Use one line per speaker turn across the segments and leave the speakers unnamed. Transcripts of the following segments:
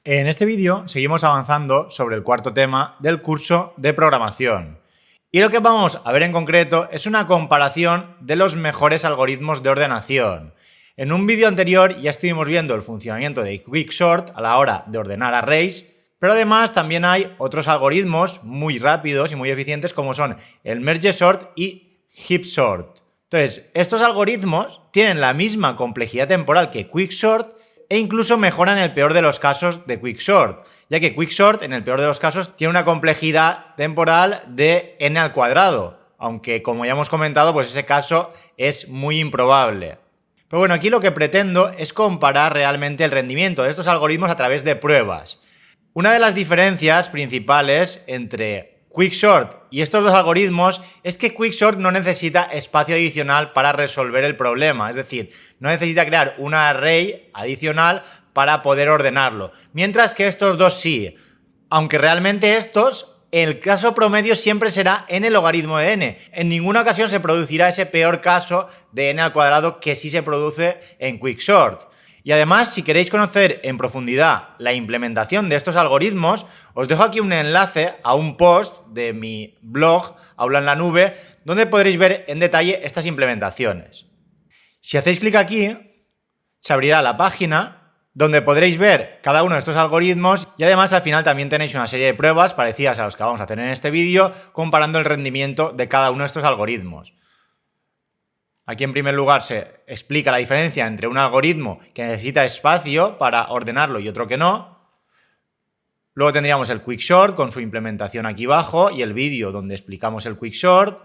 En este vídeo seguimos avanzando sobre el cuarto tema del curso de programación. Y lo que vamos a ver en concreto es una comparación de los mejores algoritmos de ordenación. En un vídeo anterior ya estuvimos viendo el funcionamiento de Quicksort a la hora de ordenar arrays, pero además también hay otros algoritmos muy rápidos y muy eficientes como son el MergeSort y HeapSort. Entonces, estos algoritmos tienen la misma complejidad temporal que Quicksort e incluso mejoran el peor de los casos de Quicksort, ya que Quicksort, en el peor de los casos, tiene una complejidad temporal de n al cuadrado, aunque como ya hemos comentado, pues ese caso es muy improbable. Pero bueno, aquí lo que pretendo es comparar realmente el rendimiento de estos algoritmos a través de pruebas. Una de las diferencias principales entre Quicksort y estos dos algoritmos es que Quicksort no necesita espacio adicional para resolver el problema, es decir, no necesita crear un array adicional para poder ordenarlo, mientras que estos dos sí, aunque realmente estos, el caso promedio siempre será n logaritmo de n, en ninguna ocasión se producirá ese peor caso de n al cuadrado que sí se produce en Quicksort. Y además, si queréis conocer en profundidad la implementación de estos algoritmos, os dejo aquí un enlace a un post de mi blog, Aula en la Nube, donde podréis ver en detalle estas implementaciones. Si hacéis clic aquí, se abrirá la página donde podréis ver cada uno de estos algoritmos y además al final también tenéis una serie de pruebas parecidas a las que vamos a hacer en este vídeo, comparando el rendimiento de cada uno de estos algoritmos. Aquí en primer lugar se explica la diferencia entre un algoritmo que necesita espacio para ordenarlo y otro que no. Luego tendríamos el Quicksort con su implementación aquí abajo y el vídeo donde explicamos el Quicksort.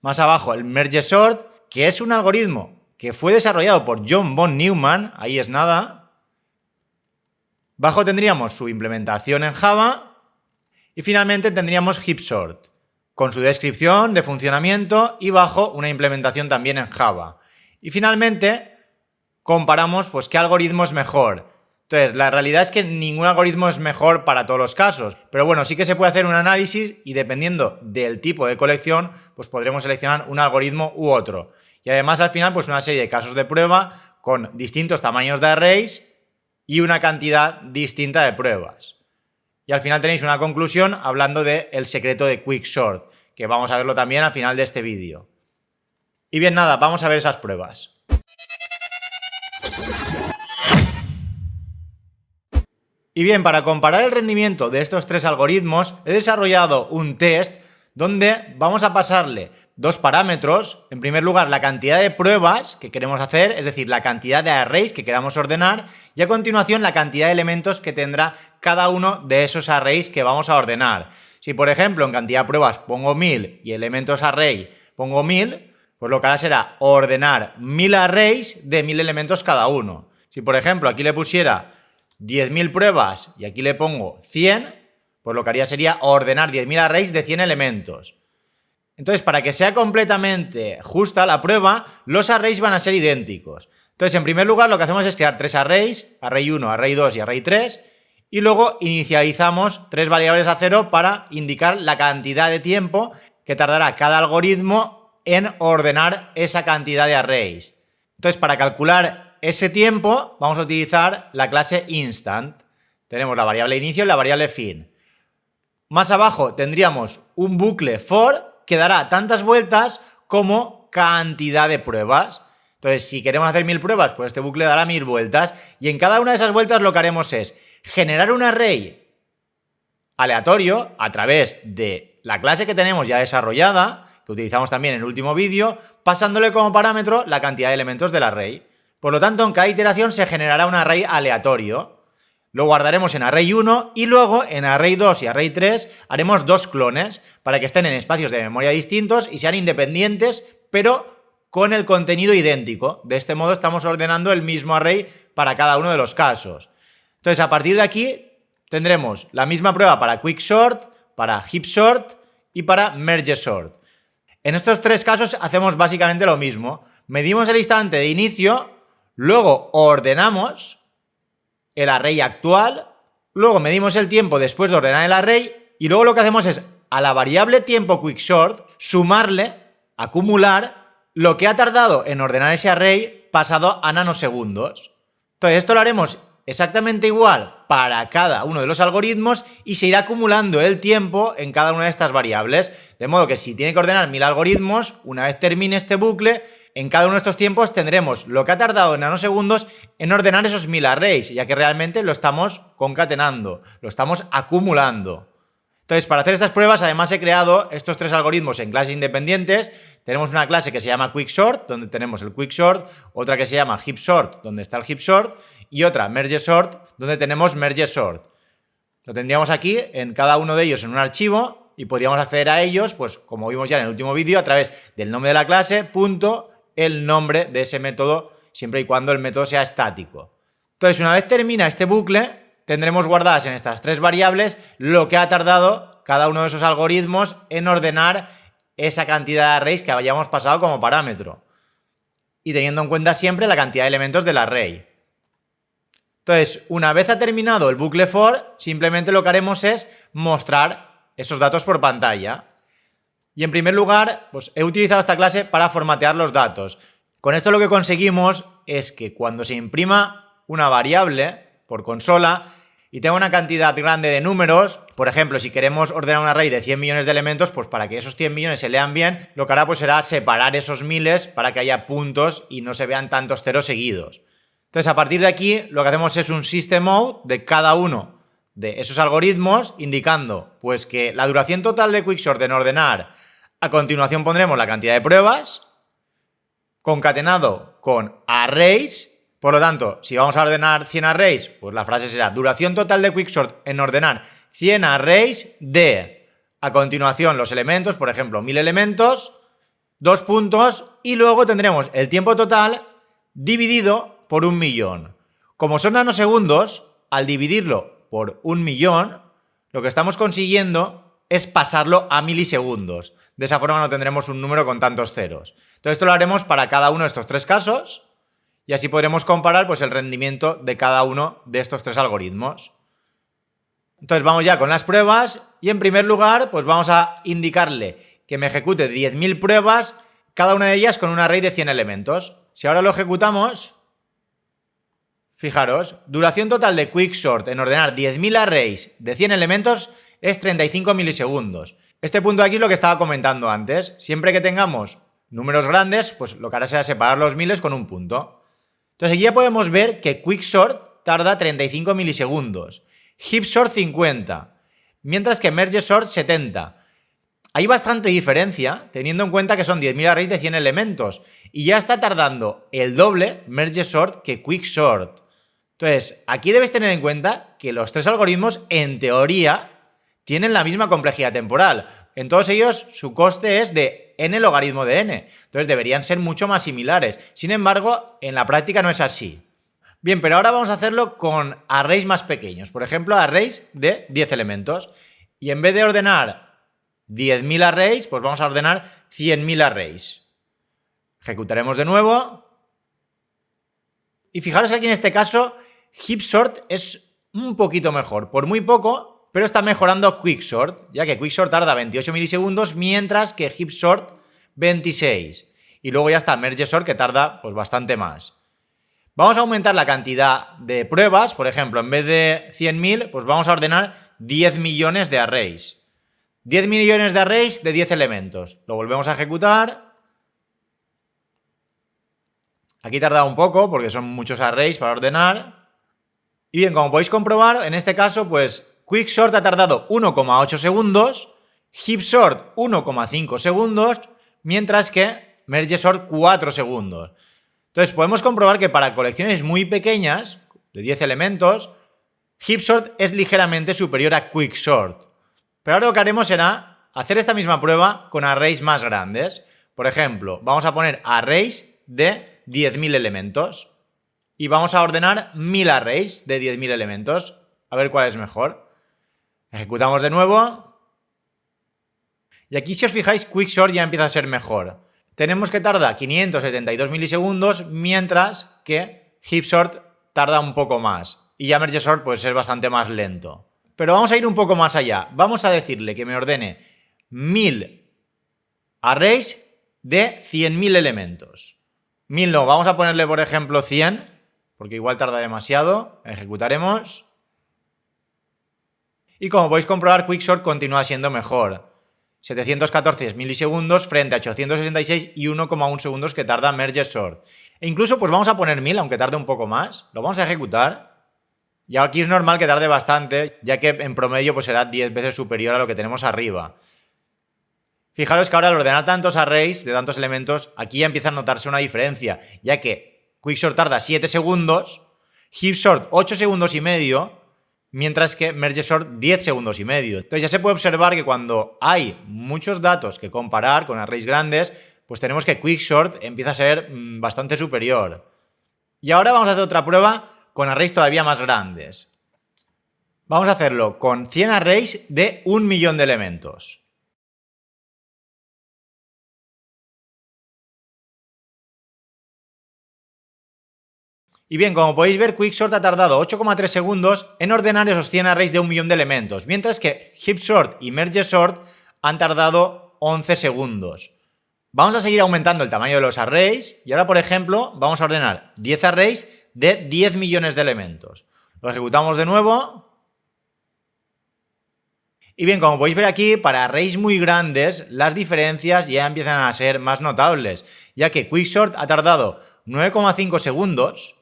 Más abajo el MergeSort, que es un algoritmo que fue desarrollado por John von Neumann, ahí es nada. Abajo tendríamos su implementación en Java y finalmente tendríamos HeapSort, con su descripción de funcionamiento y bajo una implementación también en Java. Y finalmente comparamos pues qué algoritmo es mejor. Entonces, la realidad es que ningún algoritmo es mejor para todos los casos, pero bueno, sí que se puede hacer un análisis y dependiendo del tipo de colección, pues podremos seleccionar un algoritmo u otro. Y además al final pues una serie de casos de prueba con distintos tamaños de arrays y una cantidad distinta de pruebas. Y al final tenéis una conclusión hablando del secreto de Quicksort, que vamos a verlo también al final de este vídeo. Y bien, nada, vamos a ver esas pruebas. Y bien, para comparar el rendimiento de estos tres algoritmos, he desarrollado un test donde vamos a pasarle dos parámetros. En primer lugar, la cantidad de pruebas que queremos hacer, es decir, la cantidad de arrays que queramos ordenar, y a continuación la cantidad de elementos que tendrá cada uno de esos arrays que vamos a ordenar. Si, por ejemplo, en cantidad de pruebas pongo 1000 y elementos array pongo 1000, pues lo que hará será ordenar 1000 arrays de 1000 elementos cada uno. Si, por ejemplo, aquí le pusiera 10.000 pruebas y aquí le pongo 100, pues lo que haría sería ordenar 10.000 arrays de 100 elementos. Entonces, para que sea completamente justa la prueba, los arrays van a ser idénticos. Entonces, en primer lugar, lo que hacemos es crear tres arrays, array 1, array 2 y array 3, y luego inicializamos tres variables a cero para indicar la cantidad de tiempo que tardará cada algoritmo en ordenar esa cantidad de arrays. Entonces, para calcular ese tiempo, vamos a utilizar la clase instant. Tenemos la variable inicio y la variable fin. Más abajo tendríamos un bucle for que dará tantas vueltas como cantidad de pruebas. Entonces, si queremos hacer 1000 pruebas, pues este bucle dará 1000 vueltas. Y en cada una de esas vueltas lo que haremos es generar un array aleatorio a través de la clase que tenemos ya desarrollada, que utilizamos también en el último vídeo, pasándole como parámetro la cantidad de elementos del array. Por lo tanto, en cada iteración se generará un array aleatorio. Lo guardaremos en array 1 y luego en array 2 y array 3 haremos dos clones para que estén en espacios de memoria distintos y sean independientes, pero con el contenido idéntico. De este modo estamos ordenando el mismo array para cada uno de los casos. Entonces, a partir de aquí tendremos la misma prueba para Quicksort, para HeapSort y para MergeSort. En estos tres casos hacemos básicamente lo mismo. Medimos el instante de inicio, luego ordenamos el array actual, luego medimos el tiempo después de ordenar el array y luego lo que hacemos es a la variable tiempo Quicksort sumarle, acumular, lo que ha tardado en ordenar ese array pasado a nanosegundos. Entonces esto lo haremos exactamente igual para cada uno de los algoritmos y se irá acumulando el tiempo en cada una de estas variables. De modo que si tiene que ordenar 1000 algoritmos, una vez termine este bucle, en cada uno de estos tiempos tendremos lo que ha tardado en nanosegundos en ordenar esos 1000 arrays, ya que realmente lo estamos concatenando, lo estamos acumulando. Entonces, para hacer estas pruebas, además he creado estos 3 algoritmos en clases independientes. Tenemos una clase que se llama QuickSort, donde tenemos el QuickSort, otra que se llama HeapSort, donde está el HeapSort, y otra MergeSort, donde tenemos MergeSort. Lo tendríamos aquí en cada uno de ellos en un archivo y podríamos acceder a ellos, pues como vimos ya en el último vídeo, a través del nombre de la clase, punto, el nombre de ese método, siempre y cuando el método sea estático. Entonces, una vez termina este bucle, tendremos guardadas en estas 3 variables lo que ha tardado cada uno de esos algoritmos en ordenar esa cantidad de arrays que hayamos pasado como parámetro. Y teniendo en cuenta siempre la cantidad de elementos del array. Entonces, una vez ha terminado el bucle for, simplemente lo que haremos es mostrar esos datos por pantalla. Y en primer lugar, pues he utilizado esta clase para formatear los datos. Con esto lo que conseguimos es que cuando se imprima una variable por consola y tenga una cantidad grande de números, por ejemplo, si queremos ordenar un array de 100 millones de elementos, pues para que esos 100 millones se lean bien, lo que hará pues será separar esos miles para que haya puntos y no se vean tantos ceros seguidos. Entonces, a partir de aquí, lo que hacemos es un system out de cada uno de esos algoritmos, indicando pues que la duración total de QuickSort en ordenar, a continuación pondremos la cantidad de pruebas, concatenado con arrays. Por lo tanto, si vamos a ordenar 100 arrays, pues la frase será duración total de QuickSort en ordenar 100 arrays de, a continuación, los elementos, por ejemplo, 1000 elementos, 2 puntos, y luego tendremos el tiempo total dividido por 1.000.000. Como son nanosegundos, al dividirlo por 1.000.000, lo que estamos consiguiendo es pasarlo a milisegundos. De esa forma no tendremos un número con tantos ceros. Entonces esto lo haremos para cada uno de estos 3 casos. Y así podremos comparar pues, el rendimiento de cada uno de estos 3 algoritmos. Entonces vamos ya con las pruebas y en primer lugar pues vamos a indicarle que me ejecute 10.000 pruebas, cada una de ellas con un array de 100 elementos. Si ahora lo ejecutamos, fijaros, duración total de QuickSort en ordenar 10.000 arrays de 100 elementos es 35 milisegundos. Este punto de aquí es lo que estaba comentando antes. Siempre que tengamos números grandes, pues lo que hará será separar los miles con un punto. Entonces aquí ya podemos ver que QuickSort tarda 35 milisegundos, HeapSort 50, mientras que MergeSort 70. Hay bastante diferencia, teniendo en cuenta que son 10.000 arrays de 100 elementos, y ya está tardando el doble MergeSort que QuickSort. Entonces, aquí debes tener en cuenta que los 3 algoritmos, en teoría, tienen la misma complejidad temporal. En todos ellos, su coste es de n logaritmo de n. Entonces deberían ser mucho más similares. Sin embargo, en la práctica no es así. Bien, pero ahora vamos a hacerlo con arrays más pequeños. Por ejemplo, arrays de 10 elementos. Y en vez de ordenar 10.000 arrays, pues vamos a ordenar 100.000 arrays. Ejecutaremos de nuevo. Y fijaros que aquí en este caso, HeapSort es un poquito mejor. Por muy poco, pero está mejorando QuickSort, ya que QuickSort tarda 28 milisegundos, mientras que HeapSort 26. Y luego ya está MergeSort, que tarda pues bastante más. Vamos a aumentar la cantidad de pruebas, por ejemplo, en vez de 100.000, pues vamos a ordenar 10 millones de arrays. 10 millones de arrays de 10 elementos. Lo volvemos a ejecutar. Aquí tarda un poco, porque son muchos arrays para ordenar. Y bien, como podéis comprobar, en este caso, pues QuickSort ha tardado 1,8 segundos, HeapSort 1,5 segundos, mientras que MergeSort 4 segundos. Entonces podemos comprobar que para colecciones muy pequeñas, de 10 elementos, HeapSort es ligeramente superior a QuickSort. Pero ahora lo que haremos será hacer esta misma prueba con arrays más grandes. Por ejemplo, vamos a poner arrays de 10.000 elementos y vamos a ordenar 1000 arrays de 10.000 elementos. A ver cuál es mejor. Ejecutamos de nuevo. Y aquí, si os fijáis, QuickSort ya empieza a ser mejor. Tenemos que tarda 572 milisegundos, mientras que HeapSort tarda un poco más. Y ya MergeSort puede ser bastante más lento. Pero vamos a ir un poco más allá. Vamos a decirle que me ordene 1000 arrays de 100.000 elementos. 1000 no, vamos a ponerle por ejemplo 100. porque igual tarda demasiado. Ejecutaremos. Y como podéis comprobar, Quicksort continúa siendo mejor. 714 milisegundos frente a 866 y 1,1 segundos que tarda Merge Sort. E incluso pues vamos a poner 1000, aunque tarde un poco más. Lo vamos a ejecutar. Y aquí es normal que tarde bastante, ya que en promedio pues será 10 veces superior a lo que tenemos arriba. Fijaros que ahora al ordenar tantos arrays de tantos elementos, aquí ya empieza a notarse una diferencia, ya que Quicksort tarda 7 segundos, Heapsort 8 segundos y medio, mientras que MergeSort 10 segundos y medio. Entonces ya se puede observar que cuando hay muchos datos que comparar con arrays grandes, pues tenemos que Quicksort empieza a ser bastante superior. Y ahora vamos a hacer otra prueba con arrays todavía más grandes. Vamos a hacerlo con 100 arrays de 1.000.000 de elementos. Y bien, como podéis ver, Quicksort ha tardado 8,3 segundos en ordenar esos 100 arrays de 1.000.000 de elementos, mientras que Heapsort y MergeSort han tardado 11 segundos. Vamos a seguir aumentando el tamaño de los arrays y ahora, por ejemplo, vamos a ordenar 10 arrays de 10 millones de elementos. Lo ejecutamos de nuevo. Y bien, como podéis ver aquí, para arrays muy grandes, las diferencias ya empiezan a ser más notables, ya que Quicksort ha tardado 9,5 segundos,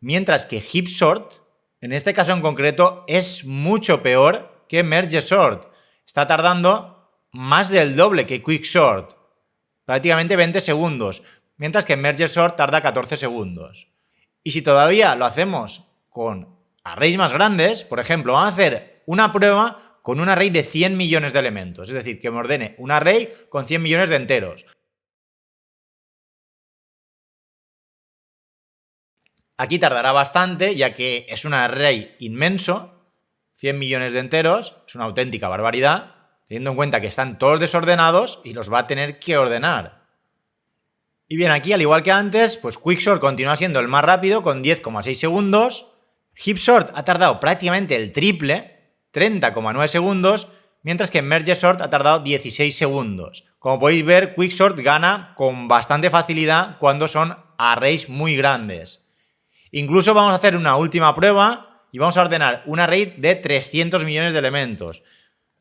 mientras que Heapsort, en este caso en concreto, es mucho peor que MergeSort. Está tardando más del doble que Quicksort, prácticamente 20 segundos, mientras que MergeSort tarda 14 segundos. Y si todavía lo hacemos con arrays más grandes, por ejemplo, vamos a hacer una prueba con un array de 100 millones de elementos, es decir, que me ordene un array con 100 millones de enteros. Aquí tardará bastante, ya que es un array inmenso, 100 millones de enteros, es una auténtica barbaridad, teniendo en cuenta que están todos desordenados y los va a tener que ordenar. Y bien, aquí al igual que antes, pues Quicksort continúa siendo el más rápido con 10,6 segundos, Heapsort ha tardado prácticamente el triple, 30,9 segundos, mientras que MergeSort ha tardado 16 segundos. Como podéis ver, Quicksort gana con bastante facilidad cuando son arrays muy grandes. Incluso vamos a hacer una última prueba y vamos a ordenar un array de 300 millones de elementos.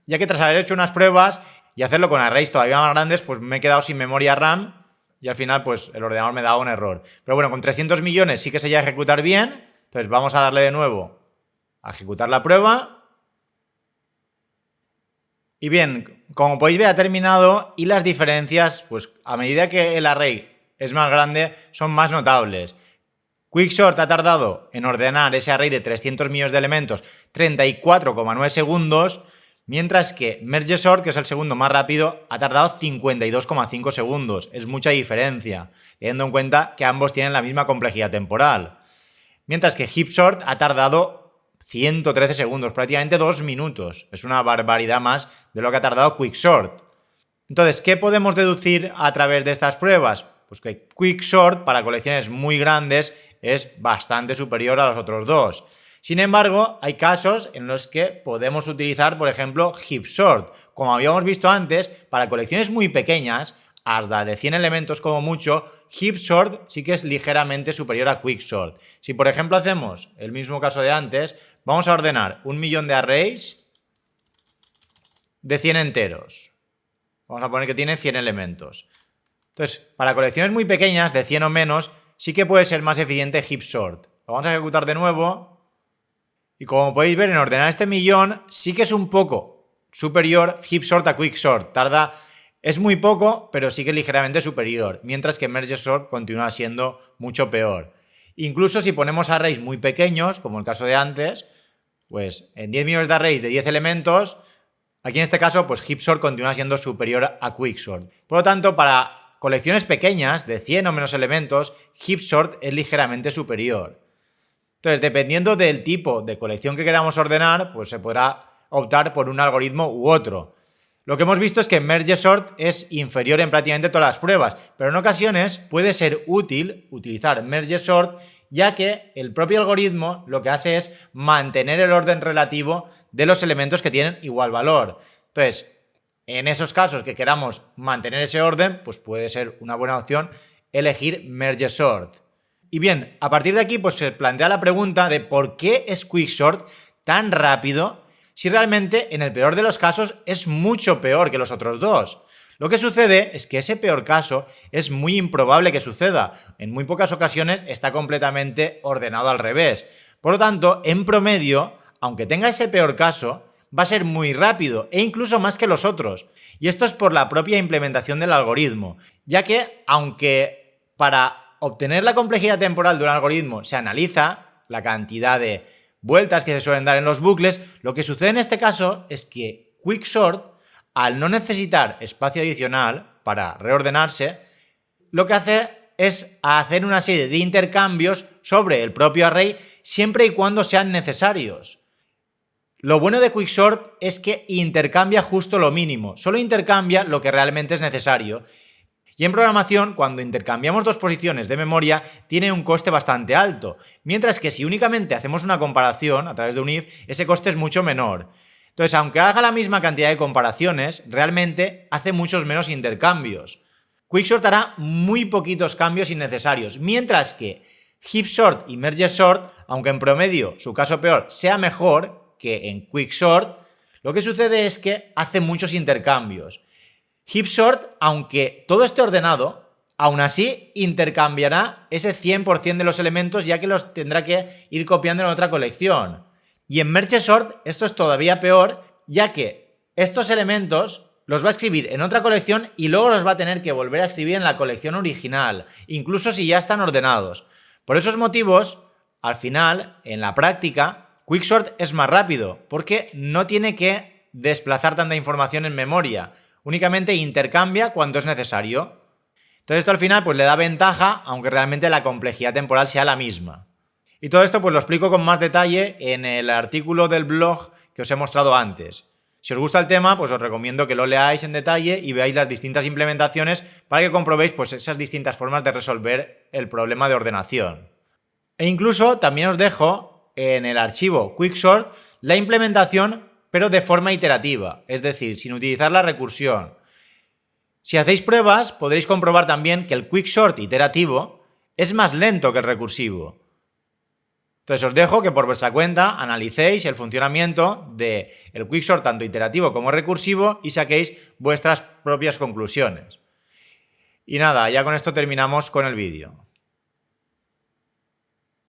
Ya que tras haber hecho unas pruebas y hacerlo con arrays todavía más grandes, pues me he quedado sin memoria RAM y al final pues el ordenador me daba un error. Pero bueno, con 300 millones sí que se llega a ejecutar bien, entonces vamos a darle de nuevo a ejecutar la prueba. Y bien, como podéis ver ha terminado y las diferencias, pues a medida que el array es más grande, son más notables. Quicksort ha tardado en ordenar ese array de 300 millones de elementos 34,9 segundos, mientras que MergeSort, que es el segundo más rápido, ha tardado 52,5 segundos. Es mucha diferencia, teniendo en cuenta que ambos tienen la misma complejidad temporal. Mientras que Heapsort ha tardado 113 segundos, prácticamente 2 minutos. Es una barbaridad más de lo que ha tardado Quicksort. Entonces, ¿qué podemos deducir a través de estas pruebas? Pues que Quicksort para colecciones muy grandes es bastante superior a los otros dos. Sin embargo, hay casos en los que podemos utilizar, por ejemplo, Heapsort. Como habíamos visto antes, para colecciones muy pequeñas, hasta de 100 elementos como mucho, Heapsort sí que es ligeramente superior a Quicksort. Si, por ejemplo, hacemos el mismo caso de antes, vamos a ordenar 1.000.000 de arrays de 100 enteros. Vamos a poner que tiene 100 elementos. Entonces, para colecciones muy pequeñas, de 100 o menos, sí que puede ser más eficiente Heapsort. Lo vamos a ejecutar de nuevo. Y como podéis ver, en ordenar este 1.000.000 sí que es un poco superior Heapsort a Quicksort. Es muy poco, pero sí que es ligeramente superior. Mientras que MergeSort continúa siendo mucho peor. Incluso si ponemos arrays muy pequeños, como el caso de antes, pues en 10 millones de arrays de 10 elementos, aquí en este caso, pues Heapsort continúa siendo superior a Quicksort. Por lo tanto, para colecciones pequeñas, de 100 o menos elementos, Heapsort es ligeramente superior. Entonces, dependiendo del tipo de colección que queramos ordenar, pues se podrá optar por un algoritmo u otro. Lo que hemos visto es que MergeSort es inferior en prácticamente todas las pruebas, pero en ocasiones puede ser útil utilizar MergeSort, ya que el propio algoritmo lo que hace es mantener el orden relativo de los elementos que tienen igual valor. Entonces, en esos casos que queramos mantener ese orden, pues puede ser una buena opción elegir MergeSort. Y bien, a partir de aquí pues se plantea la pregunta de por qué es Quicksort tan rápido si realmente en el peor de los casos es mucho peor que los otros dos. Lo que sucede es que ese peor caso es muy improbable que suceda. En muy pocas ocasiones está completamente ordenado al revés. Por lo tanto, en promedio, aunque tenga ese peor caso, va a ser muy rápido e incluso más que los otros. Y esto es por la propia implementación del algoritmo, ya que aunque para obtener la complejidad temporal de un algoritmo se analiza la cantidad de vueltas que se suelen dar en los bucles, lo que sucede en este caso es que Quicksort, al no necesitar espacio adicional para reordenarse, lo que hace es hacer una serie de intercambios sobre el propio array siempre y cuando sean necesarios. Lo bueno de Quicksort es que intercambia justo lo mínimo, solo intercambia lo que realmente es necesario. Y en programación, cuando intercambiamos dos posiciones de memoria, tiene un coste bastante alto, mientras que si únicamente hacemos una comparación a través de un if, ese coste es mucho menor. Entonces, aunque haga la misma cantidad de comparaciones, realmente hace muchos menos intercambios. Quicksort hará muy poquitos cambios innecesarios, mientras que Heapsort y MergeSort, aunque en promedio su caso peor sea mejor que en Quicksort, lo que sucede es que hace muchos intercambios. Heapsort, aunque todo esté ordenado, aún así intercambiará ese 100% de los elementos, ya que los tendrá que ir copiando en otra colección. Y en MergeSort esto es todavía peor, ya que estos elementos los va a escribir en otra colección y luego los va a tener que volver a escribir en la colección original, incluso si ya están ordenados. Por esos motivos, al final, en la práctica, Quicksort es más rápido, porque no tiene que desplazar tanta información en memoria, únicamente intercambia cuando es necesario. Entonces esto al final pues le da ventaja, aunque realmente la complejidad temporal sea la misma. Y todo esto pues lo explico con más detalle en el artículo del blog que os he mostrado antes. Si os gusta el tema, pues os recomiendo que lo leáis en detalle y veáis las distintas implementaciones para que comprobéis pues esas distintas formas de resolver el problema de ordenación. E incluso también os dejo en el archivo Quicksort la implementación, pero de forma iterativa, es decir, sin utilizar la recursión. Si hacéis pruebas, podréis comprobar también que el Quicksort iterativo es más lento que el recursivo. Entonces os dejo que por vuestra cuenta analicéis el funcionamiento del Quicksort tanto iterativo como recursivo y saquéis vuestras propias conclusiones. Y nada, ya con esto terminamos con el vídeo.